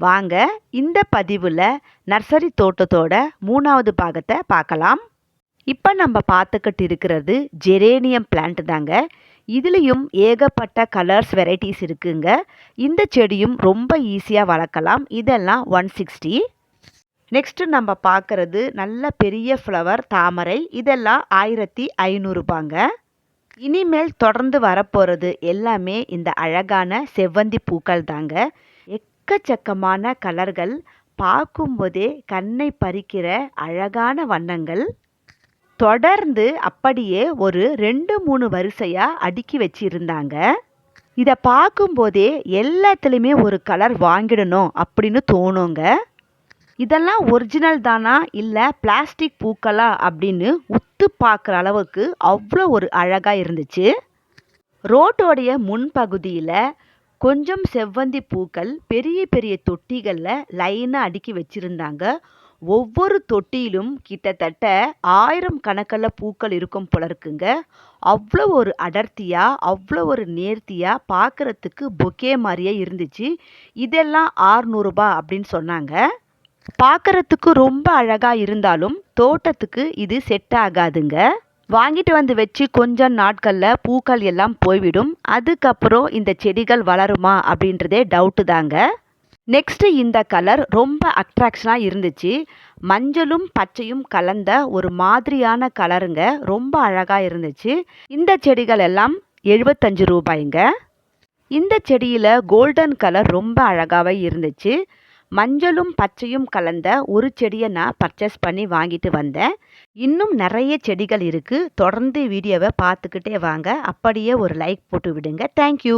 வாங்க இந்த பதிவில் நர்சரி தோட்டத்தோட 3வது பாகத்தை பார்க்கலாம். இப்போ நம்ம பார்த்துக்கிட்டு இருக்கிறது ஜெரேனியம் பிளான்ட் தாங்க. இதுலேயும் ஏகப்பட்ட கலர்ஸ் வெரைட்டிஸ் இருக்குங்க. இந்த செடியும் ரொம்ப ஈஸியாக வளர்க்கலாம். இதெல்லாம் 160. நெக்ஸ்ட்டு நம்ம பார்க்குறது நல்ல பெரிய ஃப்ளவர் தாமரை. இதெல்லாம் 1500 ரூபாங்க. இனிமேல் தொடர்ந்து வரப்போகிறது எல்லாமே இந்த அழகான செவ்வந்தி பூக்கள் தாங்க. எக்கச்சக்கமான கலர்கள், பார்க்கும்போதே கண்ணை பறிக்கிற அழகான வண்ணங்கள். தொடர்ந்து அப்படியே ஒரு 2-3 வரிசையாக அடுக்கி வச்சிருந்தாங்க. இதை பார்க்கும்போதே எல்லாத்துலேயுமே ஒரு கலர் வாங்கிடணும் அப்படின்னு தோணுங்க. இதெல்லாம் ஒரிஜினல் தானா இல்லை பிளாஸ்டிக் பூக்களா அப்படின்னு உத்து பார்க்குற அளவுக்கு அவ்வளோ ஒரு அழகாக இருந்துச்சு. ரோட்டோடைய முன்பகுதியில் கொஞ்சம் செவ்வந்தி பூக்கள் பெரிய பெரிய தொட்டிகளில் லைனாக அடுக்கி வச்சுருந்தாங்க. ஒவ்வொரு தொட்டியிலும் கிட்டத்தட்ட 1000 கணக்கில் பூக்கள் இருக்கும் போல இருக்குங்க. அவ்வளோ ஒரு அடர்த்தியாக, அவ்வளோ ஒரு நேர்த்தியாக, பார்க்குறதுக்கு பொக்கே மாதிரியே இருந்துச்சு. இதெல்லாம் 600 ரூபாய் அப்படின்னு சொன்னாங்க. பார்க்குறதுக்கு ரொம்ப அழகாக இருந்தாலும் தோட்டத்துக்கு இது செட் ஆகாதுங்க. வாங்கிட்டு வந்து வச்சு கொஞ்ச நாட்களில் பூக்கள் எல்லாம் போய்விடும். அதுக்கப்புறம் இந்த செடிகள் வளருமா அப்படின்றதே டவுட்டு தாங்க. நெக்ஸ்ட்டு இந்த கலர் ரொம்ப அட்ராக்ஷனாக இருந்துச்சு. மஞ்சளும் பச்சையும் கலந்த ஒரு மாதிரியான கலருங்க. ரொம்ப அழகாக இருந்துச்சு. இந்த செடிகள் எல்லாம் 75 ரூபாய்ங்க. இந்த செடியில் கோல்டன் கலர் ரொம்ப அழகாகவே இருந்துச்சு. மஞ்சளும் பச்சையும் கலந்த ஒரு செடியை நான் பர்ச்சேஸ் பண்ணி வாங்கிட்டு வந்தேன். இன்னும் நிறைய செடிகள் இருக்குது. தொடர்ந்து வீடியோவை பார்த்துக்கிட்டே வாங்க. அப்படியே ஒரு லைக் போட்டு விடுங்க. தேங்க்யூ.